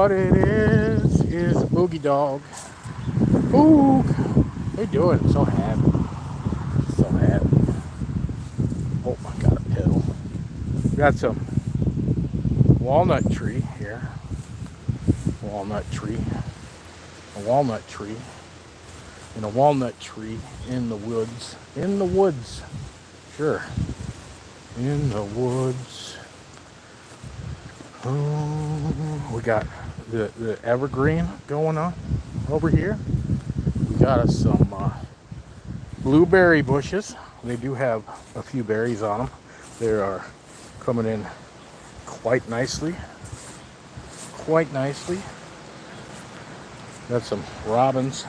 what it is a boogie dog. Ooh, how you doing? I'm so happy. So happy. Oh, I got a pedal. We got some walnut tree here. Walnut tree. A walnut tree. And a walnut tree in the woods. In the woods. Sure. In the woods. Oh, we got the evergreen going on over here. We got us some blueberry bushes. They do have a few berries on them. They are coming in quite nicely. Quite nicely. Got some robins.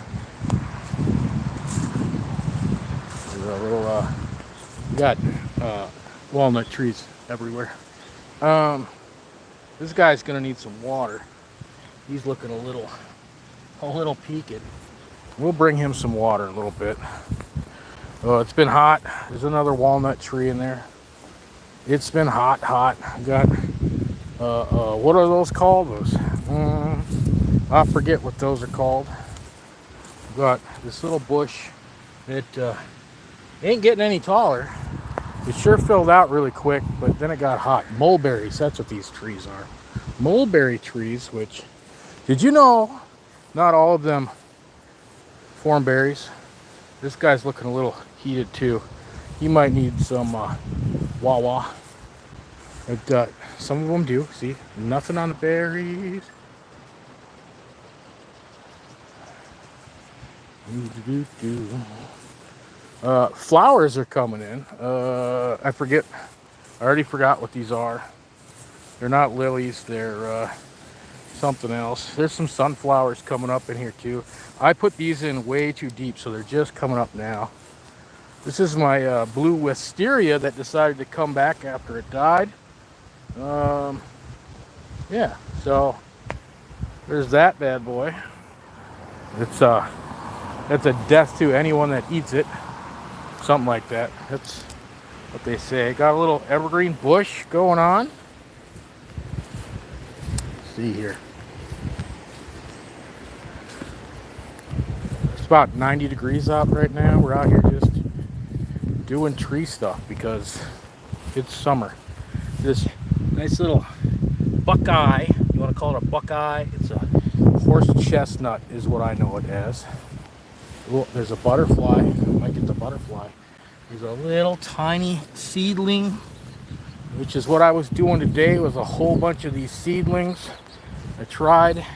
There's a little, we got walnut trees everywhere. This guy's gonna need some water. He's looking a little peaked. We'll bring him some water in a little bit. Oh, it's been hot. There's another walnut tree in there. It's been hot. Got what are those called? Those I forget what those are called. Got this little bush that ain't getting any taller. It sure filled out really quick, but then it got hot. Mulberries, that's what these trees are. Mulberry trees, which, did you know not all of them form berries? This guy's looking a little heated too. He might need some Wawa. But some of them do. See, nothing on the berries. Flowers are coming in. I already forgot what these are. They're not lilies. They're something else. There's some sunflowers coming up in here too. I put these in way too deep, so they're just coming up now. This is my blue wisteria that decided to come back after it died. Yeah, so there's that bad boy. It's that's a death to anyone that eats it. Something like that. That's what they say. Got a little evergreen bush going on. Let's see here. It's about 90 degrees out right now. We're out here just doing tree stuff because it's summer. This nice little buckeye, you want to call it a buckeye? It's a horse chestnut is what I know it as. Ooh, there's a butterfly. I might get the butterfly. There's a little tiny seedling, which is what I was doing today, was a whole bunch of these seedlings. I tried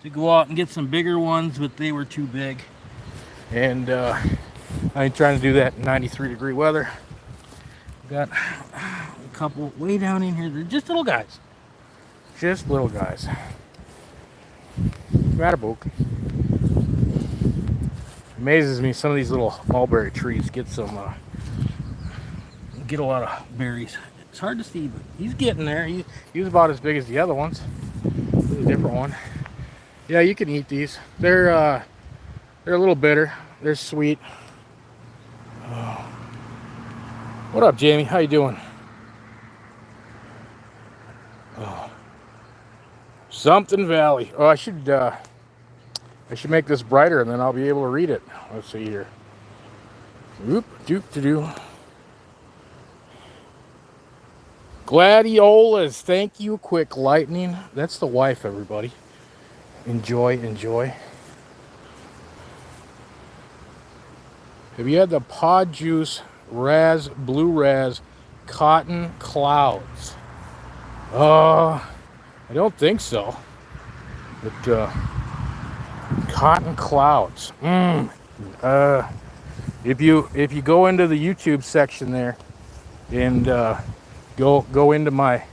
to go out and get some bigger ones, but they were too big. And I ain't trying to do that in 93-degree weather. Got a couple way down in here. They're just little guys. Just little guys. Ratabook. Amazes me some of these little mulberry trees get a lot of berries. It's hard to see, but he's getting there. He was about as big as the other ones. This is a different one. Yeah, you can eat these. They're a little bitter. They're sweet. Oh. What up, Jamie? How you doing? Oh. Something Valley. Oh, I should make this brighter and then I'll be able to read it. Let's see here. Oop, doop to do. Gladiolas, thank you, Quick Lightning. That's the wife, everybody. Enjoy. Have you had the Pod Juice Blue Raz Cotton Clouds? I don't think so. But Cotton Clouds. If you go into the YouTube section there and go into my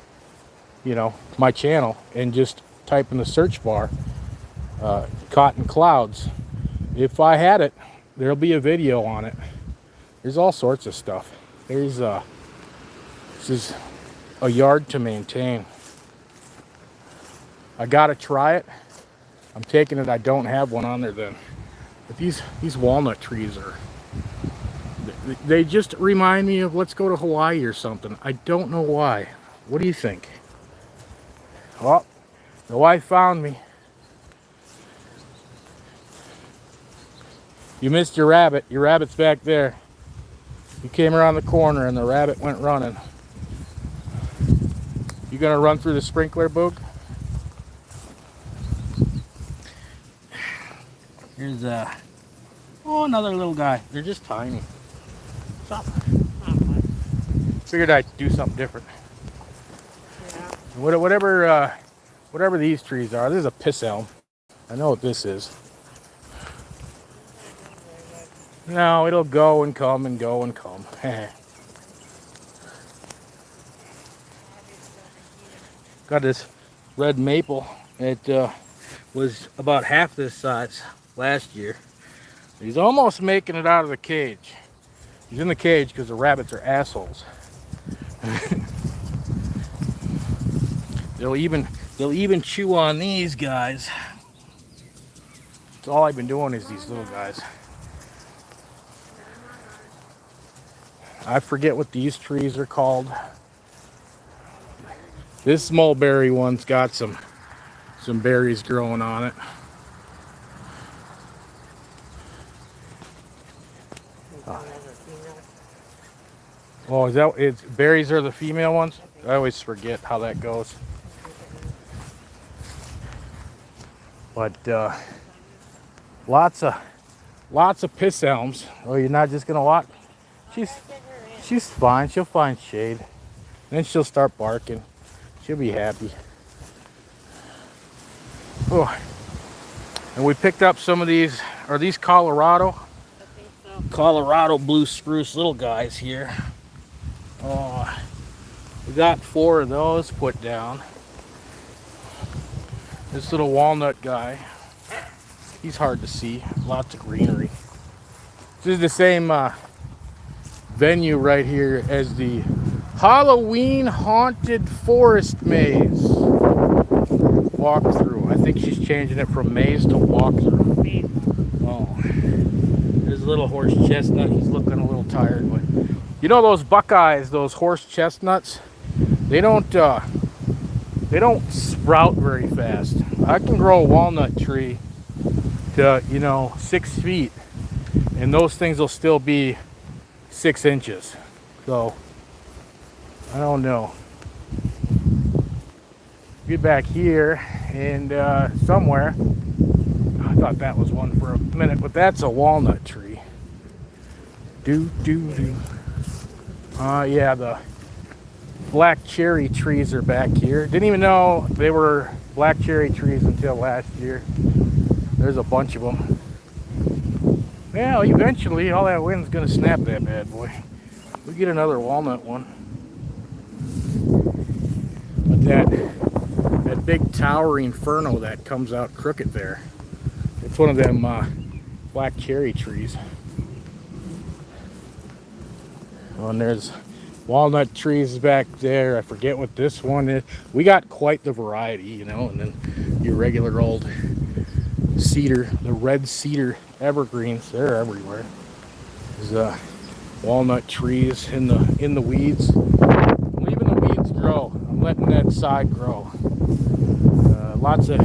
my channel and just type in the search bar Cotton Clouds. If I had it, there'll be a video on it. There's all sorts of stuff. There's this is a yard to maintain. I gotta try it. I'm taking it I don't have one on there then. But these walnut trees they just remind me of let's go to Hawaii or something. I don't know why. What do you think? Oh, The wife found me. You missed your rabbit. Your rabbit's back there. You came around the corner and the rabbit went running. You gonna run through the sprinkler, Boog? Here's oh, another little guy. They're just tiny. Stop. Figured I'd do something different. Yeah. Whatever these trees are. This is a piss elm. I know what this is. No, it'll go and come and go and come. Got this red maple. It was about half this size last year. He's almost making it out of the cage. He's in the cage because the rabbits are assholes. They'll even chew on these guys. That's all I've been doing is these little guys. I forget what these trees are called. This mulberry one's got some berries growing on it. Oh, is that it's berries are the female ones? I always forget how that goes. But lots of piss elms. Oh, you're not just gonna watch? She's fine. She'll find shade. Then she'll start barking. She'll be happy. Oh, and we picked up some of these. Are these Colorado? I think so. Colorado blue spruce little guys here. Oh, we got 4 of those put down. This little walnut guy, he's hard to see. Lots of greenery. This is the same venue right here as the Halloween Haunted Forest Maze walkthrough. I think she's changing it from maze to walkthrough. Oh, there's a little horse chestnut. He's looking a little tired, but you know those buckeyes, those horse chestnuts, they don't sprout very fast. I can grow a walnut tree to 6 feet, and those things will still be 6 inches. So I don't know. Get back here and somewhere. I thought that was one for a minute, but that's a walnut tree. Do. Yeah, the black cherry trees are back here. Didn't even know they were black cherry trees until last year. There's a bunch of them. Well, eventually all that wind's gonna snap that bad boy. We get another walnut one. But that big towering ferno that comes out crooked there, it's one of them black cherry trees. Oh, and there's walnut trees back there. I forget what this one is. We got quite the variety, and then your regular old cedar, the red cedar evergreens, they're everywhere. There's walnut trees in the weeds. I'm leaving the weeds grow. I'm letting that side grow. Lots of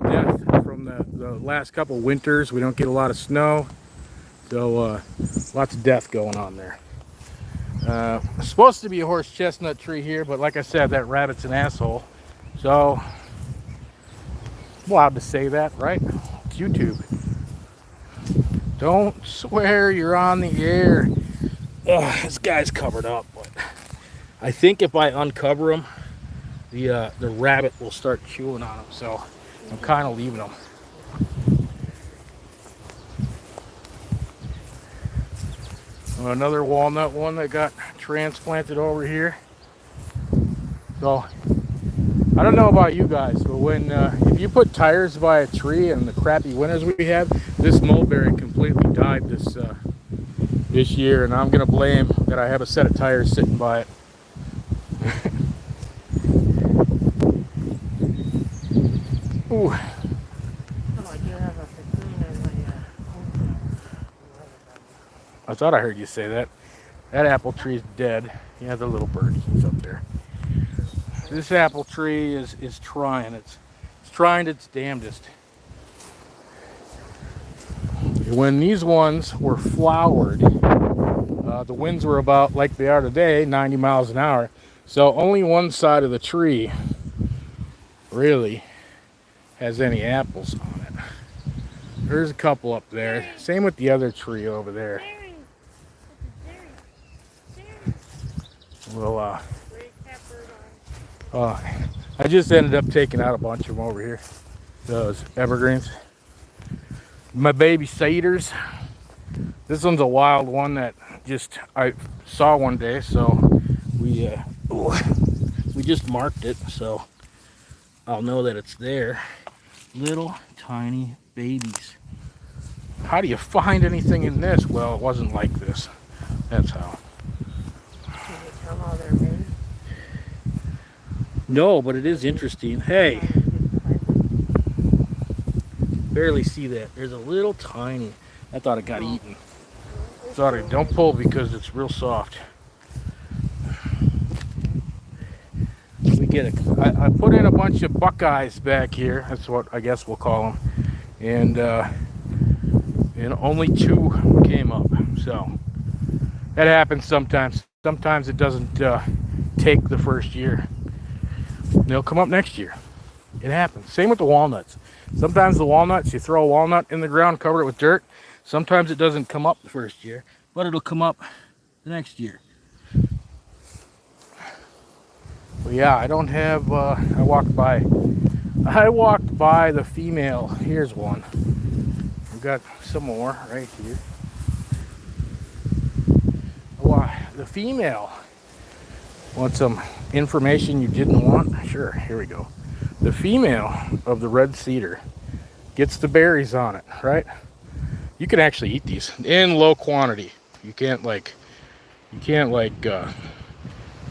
death from the last couple winters. We don't get a lot of snow, so lots of death going on there. It's supposed to be a horse chestnut tree here, but like I said, that rabbit's an asshole. So I'm allowed to say that, right? It's YouTube. Don't swear you're on the air. Ugh, this guy's covered up, but I think if I uncover him, the rabbit will start chewing on him. So I'm kind of leaving him. Another walnut one that got transplanted over here. So I don't know about you guys, but if you put tires by a tree and the crappy winters we had, this mulberry completely died this year, and I'm gonna blame that I have a set of tires sitting by it. Ooh. I thought I heard you say that. That apple tree's dead. Yeah, the little bird, he's up there. This apple tree is trying. It's trying its damnedest. When these ones were flowered, the winds were about like they are today, 90 miles an hour. So only one side of the tree really has any apples on it. There's a couple up there. Same with the other tree over there. Well, I just ended up taking out a bunch of them over here. Those evergreens. My baby cedars. This one's a wild one that just I saw one day, so we just marked it, so I'll know that it's there. Little tiny babies. How do you find anything in this? Well, it wasn't like this. That's how. Can you tell how they're made? No, but it is interesting. Hey, barely see that. There's a little tiny. I thought it got eaten. Sorry, don't pull because it's real soft. We get it. I put in a bunch of buckeyes back here. That's what I guess we'll call them. And only 2 came up. So that happens sometimes. Sometimes it doesn't take the first year. They'll come up next year. It happens. Same with the walnuts. Sometimes the walnuts, you throw a walnut in the ground, cover it with dirt. Sometimes it doesn't come up the first year, but it'll come up the next year. Well, yeah, I don't have, I walked by the female. Here's one. We've got some more right here. Well, the female. Want some information you didn't want? Sure, here we go. The female of the red cedar gets the berries on it, right? You can actually eat these in low quantity. You can't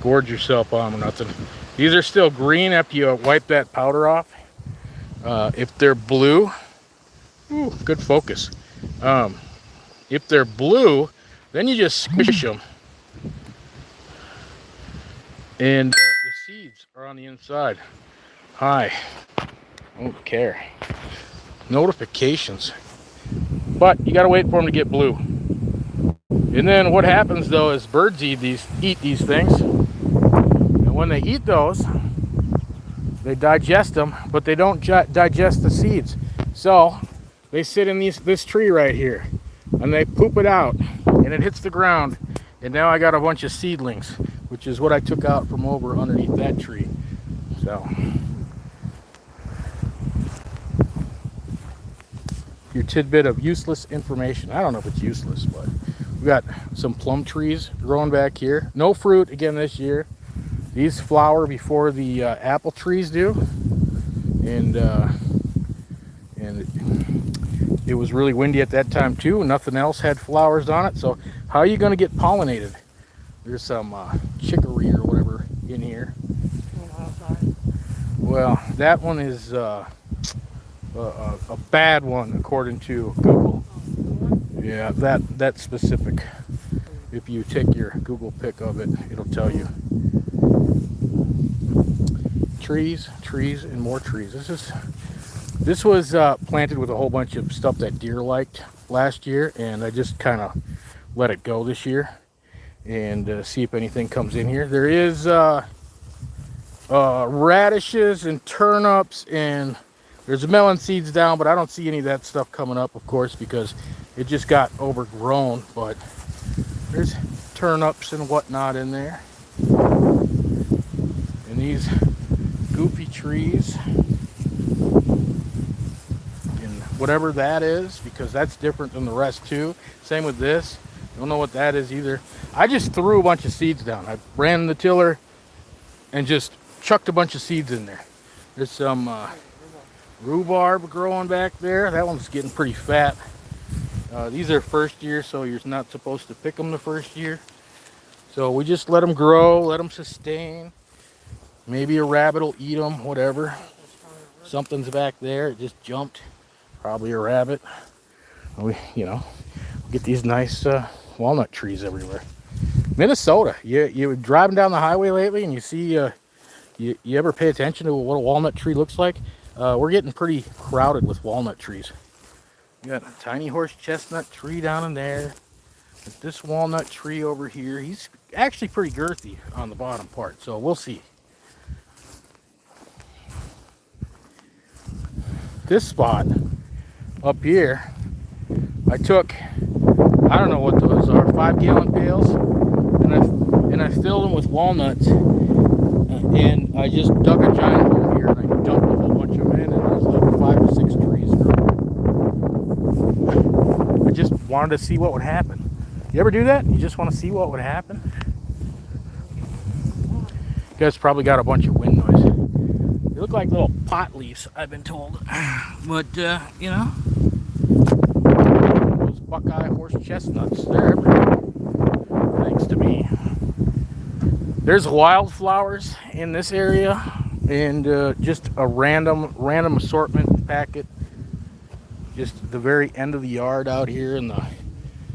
gorge yourself on them or nothing. These are still green after you wipe that powder off. If they're blue, ooh, good focus. If they're blue, then you just squish them. And the seeds are on the inside. Hi. I don't care. Notifications. But you gotta wait for them to get blue. And then what happens though is birds eat these things. And when they eat those, they digest them, but they don't digest the seeds. So they sit in this tree right here, and they poop it out, and it hits the ground. And now I got a bunch of seedlings, which is what I took out from over underneath that tree. So your tidbit of useless information. I don't know if it's useless, but we got some plum trees growing back here. No fruit again this year. These flower before the apple trees do, and it was really windy at that time too. Nothing else had flowers on it. So how are you going to get pollinated? There's some chicory or whatever in here. Well, that one is a bad one according to Google. Yeah, that specific. If you take your Google pic of it, it'll tell you. Trees, and more trees. This was planted with a whole bunch of stuff that deer liked last year, and I just kind of let it go this year and see if anything comes in here. There is radishes and turnips, and there's melon seeds down, but I don't see any of that stuff coming up, of course, because it just got overgrown. But there's turnips and whatnot in there, and these goofy trees, and whatever that is, because that's different than the rest too. Same with this. Don't know what that is either. I just threw a bunch of seeds down. I ran the tiller and just chucked a bunch of seeds in there. There's some rhubarb growing back there. That one's getting pretty fat. These are first year, so you're not supposed to pick them the first year. So we just let them grow, let them sustain. Maybe a rabbit will eat them, whatever. Something's back there. It just jumped. Probably a rabbit. We, get these nice walnut trees everywhere. Minnesota. You driving down the highway lately and you see You ever pay attention to what a walnut tree looks like? We're getting pretty crowded with walnut trees. You got a tiny horse chestnut tree down in there. This walnut tree over here, he's actually pretty girthy on the bottom part, so we'll see. This spot up here, I took, I don't know what those are, 5-gallon pails, and I filled them with walnuts, and I just dug a giant hole here, and I dumped a whole bunch of them in, and there's like 5 or 6 trees growing. I just wanted to see what would happen. You ever do that? You just want to see what would happen? You guys probably got a bunch of wind noise. They look like little pot leaves, I've been told. But, you know, those Buckeye horse chestnuts, they're everywhere. Thanks to me. There's wildflowers in this area, and just a random assortment packet. Just the very end of the yard out here in the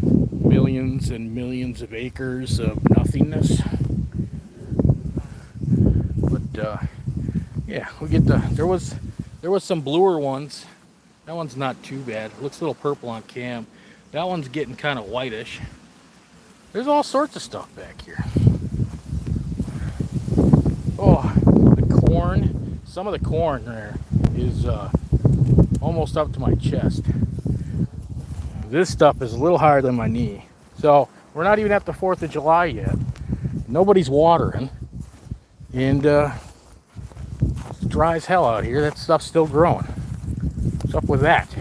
millions and millions of acres of nothingness. But yeah, we get there was some bluer ones. That one's not too bad. It looks a little purple on cam. That one's getting kind of whitish. There's all sorts of stuff back here. Oh, the corn. Some of the corn there is almost up to my chest. This stuff is a little higher than my knee. So we're not even at the 4th of July yet. Nobody's watering. And it's dry as hell out here. That stuff's still growing. What's up with that?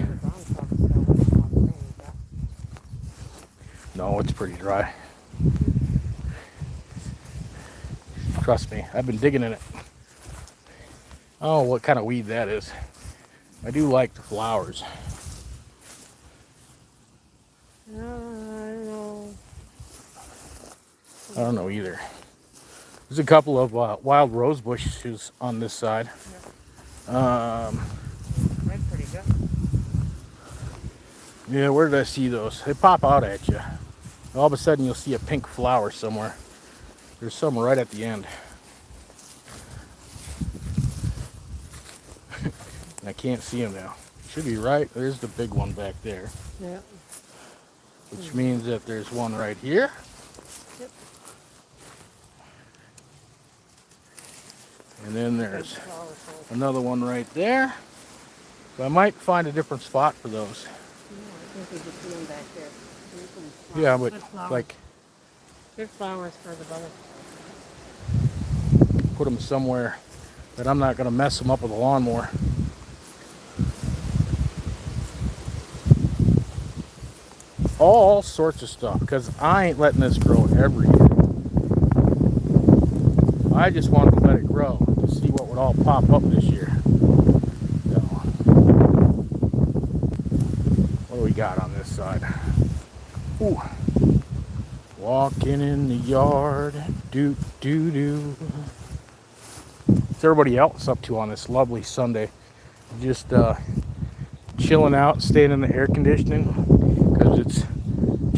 No, it's pretty dry. Trust me, I've been digging in it. Oh, what kind of weed that is. I do like the flowers. I don't know either. There's a couple of wild rose bushes on this side. That's pretty good. Yeah, where did I see those? They pop out at you. All of a sudden you'll see a pink flower somewhere. There's some right at the end. And I can't see them now. Should be right. There's the big one back there. Yeah. Which means that there's one right here. Yep. And then there's another one right there. So I might find a different spot for those. I think we can see them back there. Yeah, but like good flowers for the butter. put them somewhere that I'm not going to mess them up with a lawnmower. All sorts of stuff, because I ain't letting this grow every year. I just wanted to let it grow to see what would all pop up this year. So, what do we got on this side? Ooh. Walking in the yard, doo doo doo. What's everybody else up to on this lovely Sunday? Just chilling out, staying in the air conditioning because it's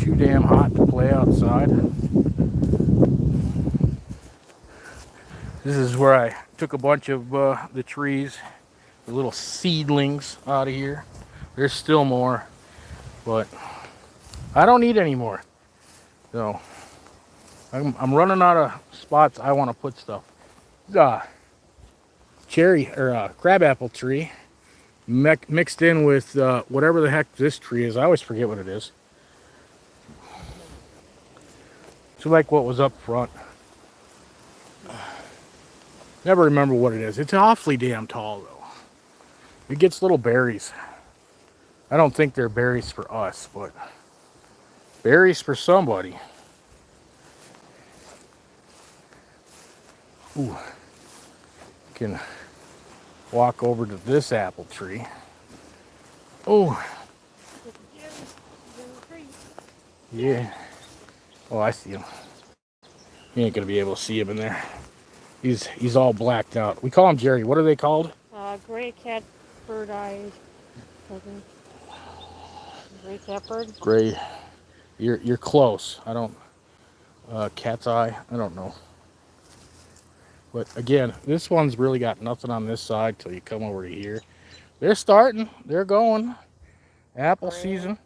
too damn hot to play outside. This is where I took a bunch of the trees, the little seedlings out of here. There's still more, but I don't need any more. So I'm running out of spots I want to put stuff. Cherry or crabapple tree mixed in with whatever the heck this tree is. I always forget what it is. It's like what was up front. Never remember what it is. It's awfully damn tall though. It gets little berries. I don't think they're berries for us, but berries for somebody. Ooh. Can walk over to this apple tree. Oh. Yeah. Oh, I see him. You ain't gonna be able to see him in there. He's all blacked out. We call him Jerry. What are they called? Gray cat bird eyes. Gray catbird. Gray. You're close. I don't. Cat's eye. I don't know. But again, this one's really got nothing on this side till you come over to here. They're starting. They're going. Apple Gray season.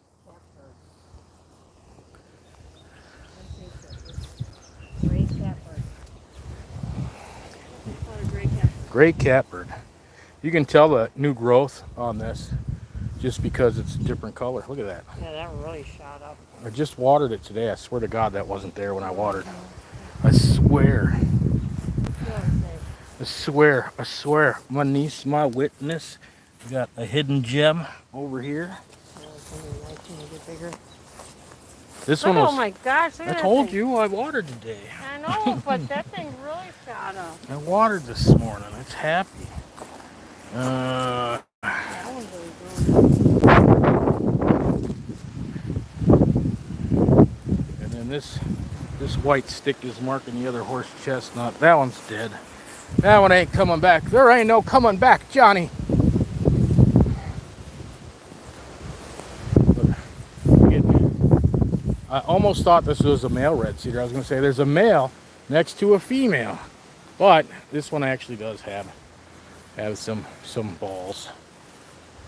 catbird. Gray catbird. Oh, a gray catbird. Great catbird. You can tell the new growth on this just because it's a different color. Look at that. Yeah, that really shot up. I just watered it today. I swear to God that wasn't there when I watered. I swear. I swear. I swear. My niece, my witness. We got a hidden gem over here. This one Oh was. my gosh, look I at that told thing. you I watered today. I know, but that thing really shot up. I watered this morning. It's happy. That one's really growing. And then this white stick is marking the other horse chestnut. That one's dead. That one ain't coming back. There ain't no coming back, Johnny. I almost thought this was a male red cedar. I was going to say there's a male next to a female, but this one actually does have some balls.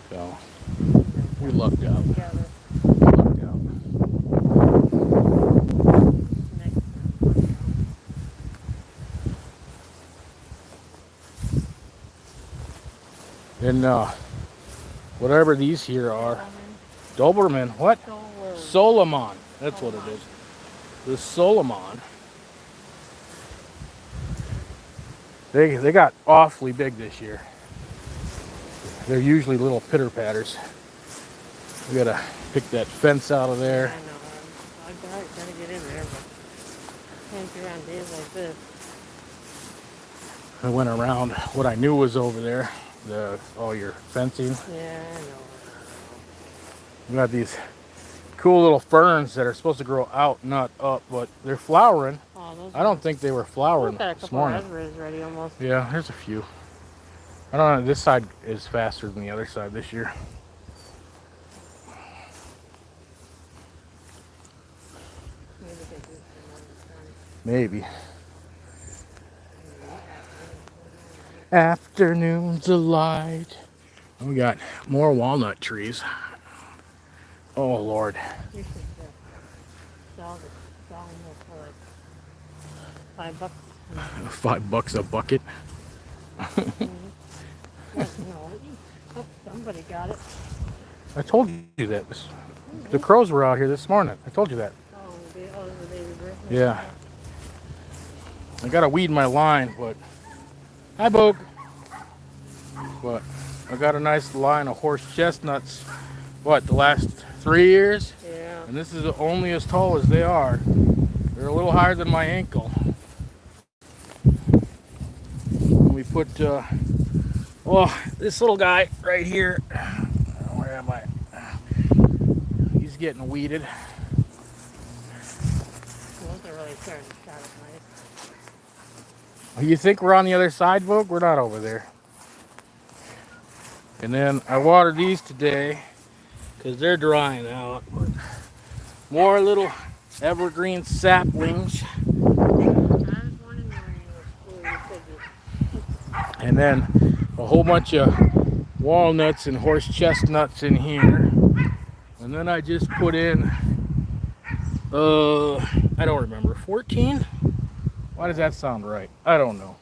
So we lucked out. Together. We lucked out. And whatever these here are, Doberman. What? Solomon. That's what it is. The Solomon. They got awfully big this year. They're usually little pitter patters. We gotta pick that fence out of there. I know. I gotta get in there, but can't do on days like this. I went around what I knew was over there. All your fencing. Yeah, I know. We got these cool little ferns that are supposed to grow out, not up, but they're flowering. Oh, those I don't think they were flowering We've got a this couple morning. raspberries ready almost. Yeah, there's a few. I don't know. This side is faster than the other side this year. Maybe they do some on the sun. Maybe. Afternoon's a light. And we got more walnut trees. Oh Lord. You should sell them for like $5. $5 a bucket. No, oh, somebody got it. I told you that. The crows were out here this morning. I told you that. Oh, the baby bird. Yeah. I gotta weed my line, but hi, Boog. But I got a nice line of horse chestnuts. What, the last 3 years? Yeah. And this is only as tall as they are. They're a little higher than my ankle. And we put, this little guy right here. Where am I? He's getting weeded. Those are really starting to shot up nice. You think we're on the other side, Vogue? We're not over there. And then I watered these today because they're drying out. But more little evergreen saplings. I was wondering where you were school. You said And then a whole bunch of walnuts and horse chestnuts in here. And then I just put in, I don't remember, 14? Why does that sound right? I don't know.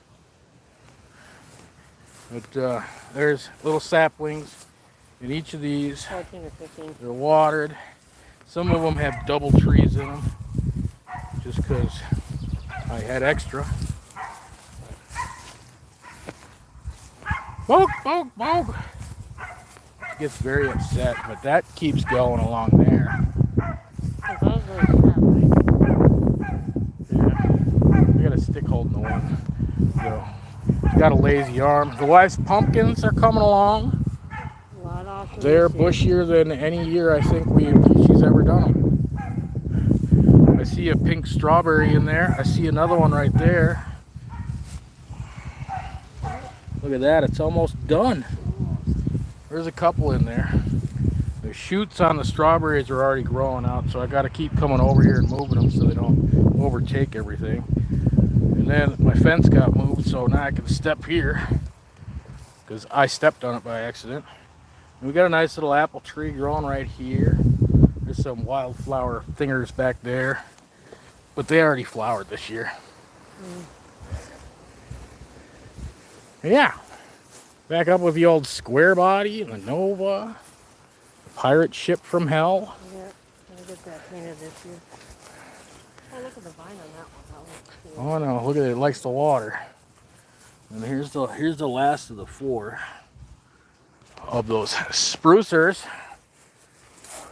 But there's little saplings in each of these. 14 or 15. They're watered. Some of them have double trees in them, just because I had extra. Boog, boog, boog. She gets very upset, but that keeps going along there. Those really shot, right? Yeah. We got a stick holding the one. So, she's got a lazy arm. The wife's pumpkins are coming along. A lot off of They're this year. bushier than any year I think she's ever done them. I see a pink strawberry in there. I see another one right there. Look at that, it's almost done. There's a couple in there. The shoots on the strawberries are already growing out, so I got to keep coming over here and moving them so they don't overtake everything. And then my fence got moved, so now I can step here because I stepped on it by accident. And we got a nice little apple tree growing right here. There's some wildflower thingers back there, but they already flowered this year. Yeah, back up with the old square body and the Nova, the pirate ship from hell. Yep. Gotta get that painted this year. Oh, look at the vine on that one. That one's cute. Oh no, look at it, it likes the water. And here's the last of the 4 of those sprucers.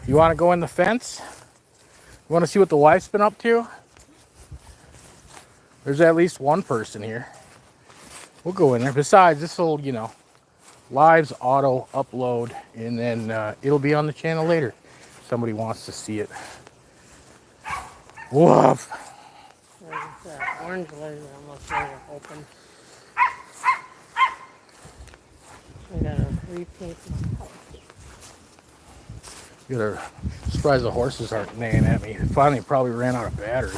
You want to go in the fence? You want to see what the wife's been up to? There's at least one person here. We'll go in there. Besides, this will, lives auto upload, and then it'll be on the channel later. If somebody wants to see it. Woof. There's orange lilies are almost ready to open. I gotta repaint my house. You're surprised the horses aren't neighing at me. Finally, probably ran out of battery.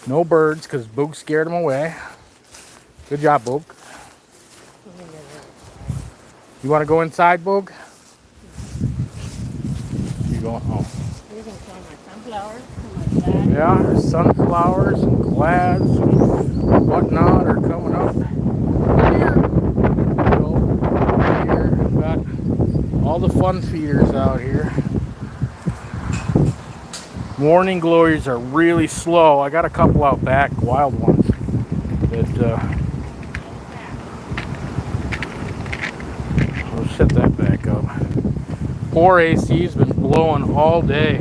No birds, because Boog scared them away. Good job, Boog. You want to go inside, Boog? You going? Oh. You can show my sunflowers and my flag. Yeah, sunflowers and glads and whatnot are coming up. Here. Here. Got all the fun feeders out here. Morning glories are really slow. I got a couple out back, wild ones. That I'll set that back up. Poor AC's been blowing all day.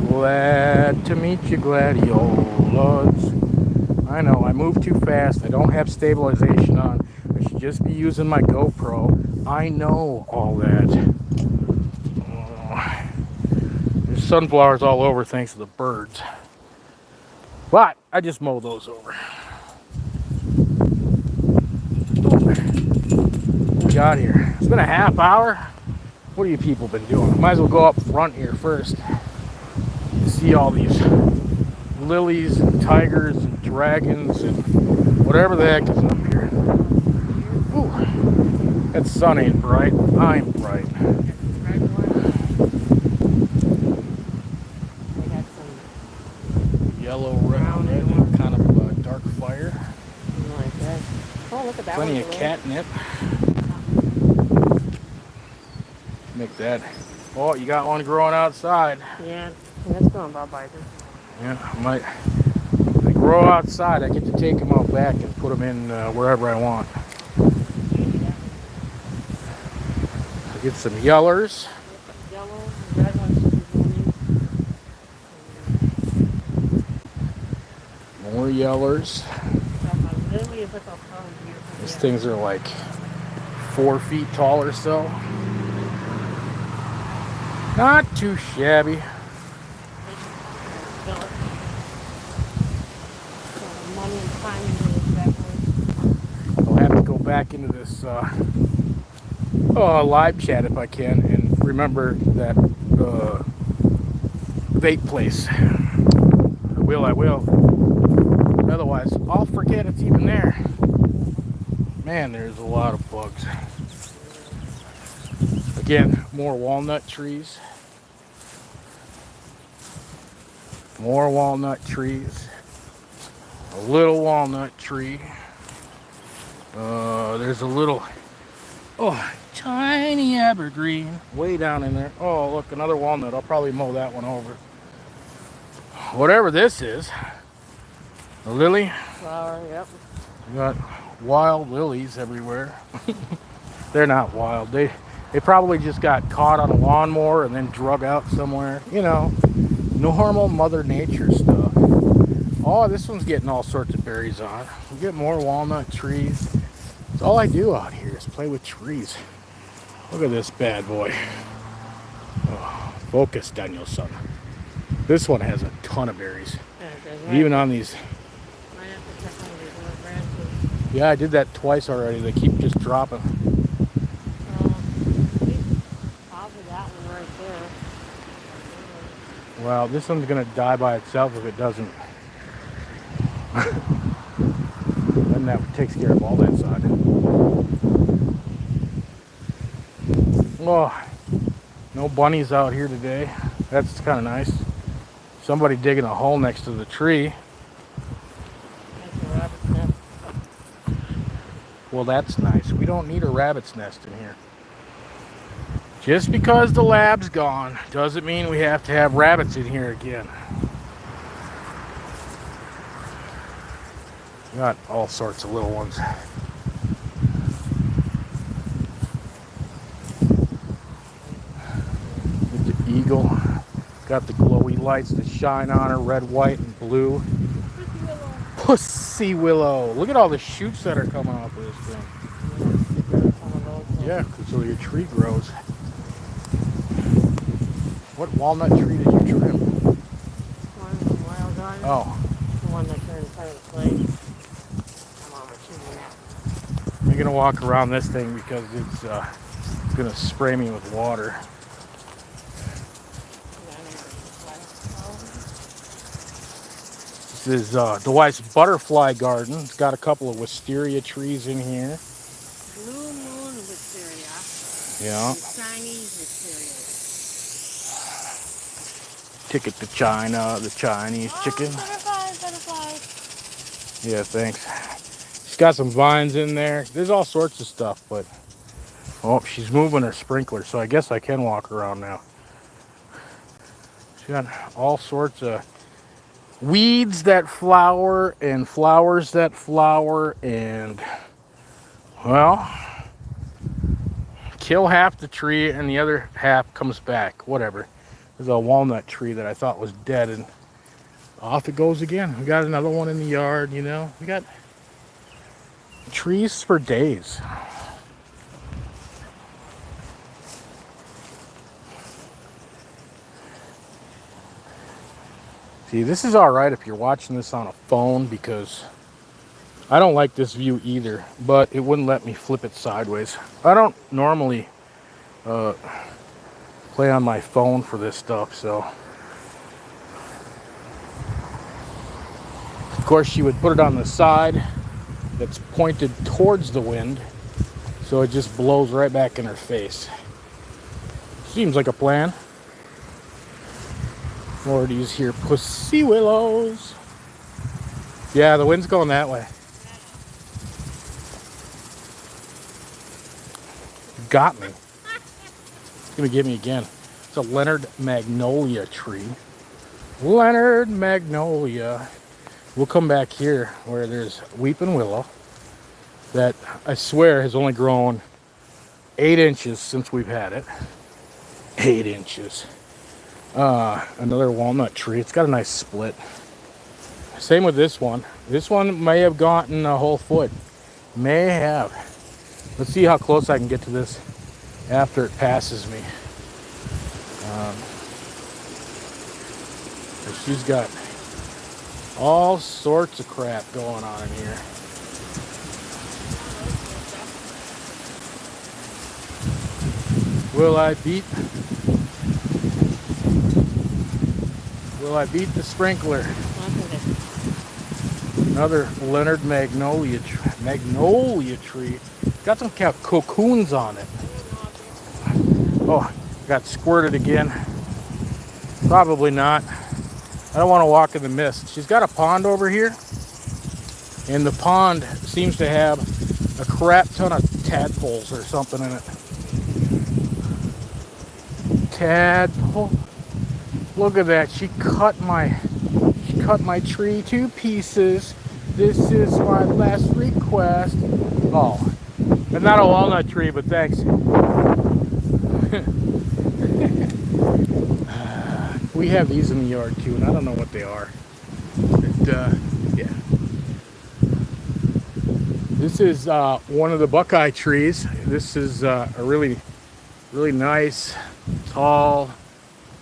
Glad to meet you, gladiolas. I know, I moved too fast. I don't have stabilization on. I should just be using my GoPro. I know all that. There's sunflowers all over thanks to the birds. But I just mow those over. What we got here? It's been a half hour. What have you people been doing? Might as well go up front here first. You see all these lilies and tigers and dragons and whatever the heck is up here. Ooh, that sun ain't bright. I'm bright. Yellow, red, and kind of dark fire. Like that. Oh, look at that Plenty one. of catnip. Make that. Oh, you got one growing outside. Yeah, that's going bye-bye. Yeah, they grow outside. I get to take them out back and put them in wherever I want. I get some yellers. Yellow, red ones. More yellers. These These things are like 4 feet tall or so. Not too shabby. I'll have to go back into this live chat if I can and remember that vape place. I will. Otherwise, I'll forget it's even there. Man, there's a lot of bugs. Again, more walnut trees. More walnut trees. A little walnut tree. There's a little, tiny evergreen way down in there. Oh, look, another walnut. I'll probably mow that one over. Whatever this is, a lily. Flower, yep. You got wild lilies everywhere. They're not wild. They probably just got caught on a lawnmower and then drug out somewhere. Normal Mother Nature stuff. Oh, this one's getting all sorts of berries on. We get more walnut trees. That's all I do out here is play with trees. Look at this bad boy. Oh, focus, Danielson. This one has a ton of berries. Yeah, Even on these. might have to check on these little branches. Yeah, I did that twice already. They keep just dropping. Probably that one right there. Well, this one's gonna die by itself if it doesn't. Then that takes care of all that side. Oh, no bunnies out here today. That's kind of nice. Somebody digging a hole next to the tree. That's a rabbit's nest. Well, that's nice. We don't need a rabbit's nest in here. Just because the lab's gone doesn't mean we have to have rabbits in here again. Got all sorts of little ones. The eagle. Got the glowy lights that shine on her, red, white, and blue. Pussy willow. Look at all the shoots that are coming off of this thing. Yeah, so your tree grows. What walnut tree did you trim? One in the wild garden. Oh, The one that's in front of the place. Come on, we're shooting that. I'm gonna walk around this thing because it's gonna spray me with water. This is Dwight's butterfly garden. It's got a couple of wisteria trees in here. Blue moon wisteria. Yeah. And Chinese wisteria. Ticket to China, the Chinese chicken. Butterflies, butterflies. Yeah, thanks. She's got some vines in there. There's all sorts of stuff, but oh, she's moving her sprinkler, so I guess I can walk around now. She's got all sorts of weeds that flower and flowers that flower, and well, kill half the tree and the other half comes back. Whatever. There's a walnut tree that I thought was dead, and off it goes again. We got another one in the yard, you know. We got trees for days. See, this is all right if you're watching this on a phone, because I don't like this view either, but it wouldn't let me flip it sideways. I don't normally play on my phone for this stuff, so. Of course, she would put it on the side that's pointed towards the wind, so it just blows right back in her face. Seems like a plan. More of these here pussy willows. Yeah, the wind's going that way. Got me. It's gonna get me again. It's a Leonard Magnolia tree. Leonard Magnolia. We'll come back here where there's weeping willow that I swear has only grown 8 inches since we've had it. 8 inches. Another walnut tree. It's got a nice split. Same with this one. This one may have gotten a whole foot. May have. Let's see how close I can get to this after it passes me. She's got all sorts of crap going on in here. Will I beat the sprinkler? Another Leonard Magnolia tree. Got some kind of cocoons on it. Oh, got squirted again. Probably not. I don't want to walk in the mist. She's got a pond over here, and the pond seems to have a crap ton of tadpoles or something in it. Tadpole. Look at that. She cut my tree to pieces. This is my last request. Oh, and not a walnut tree, but thanks. We have these in the yard too, and I don't know what they are. But, yeah. This is one of the buckeye trees. This is a really nice, tall,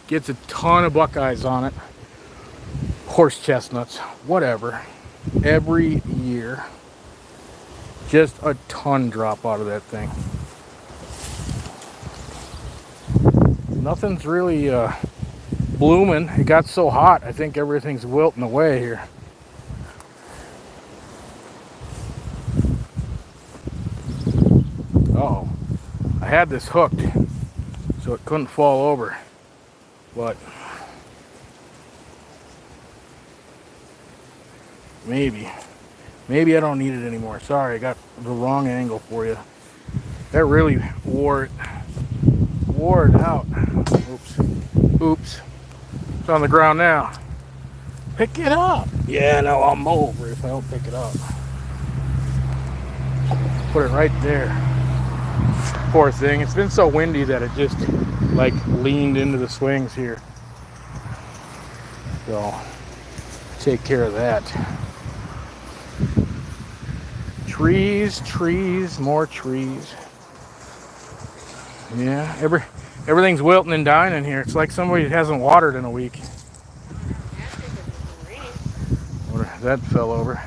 gets a ton of buckeyes on it. Horse chestnuts, whatever. Every year, just a ton drop out of that thing. Nothing's really blooming. It got so hot, I think everything's wilting away here. Uh-oh. I had this hooked so it couldn't fall over, but maybe I don't need it anymore. Sorry, I got the wrong angle for you. That really wore it out. Oops. It's on the ground now. Pick it up. Yeah, no, I'll mow over it if I don't pick it up. Put it right there. Poor thing. It's been so windy that it just like leaned into the swings here. So take care of that. Trees, more trees. Yeah, everything's wilting and dying in here. It's like somebody hasn't watered in a week. That fell over.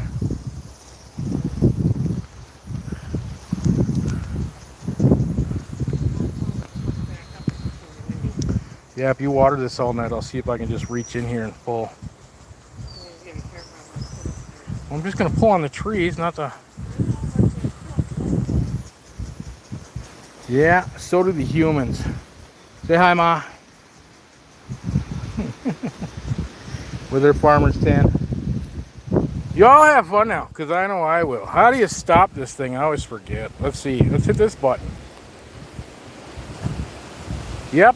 Yeah, if you water this all night, I'll see if I can just reach in here and pull. I'm just gonna pull on the trees, not the. Yeah, so do the humans. Say hi, Ma. With their farmer's tan. Y'all have fun now, because I know I will. How do you stop this thing? I always forget. Let's see. Let's hit this button. Yep.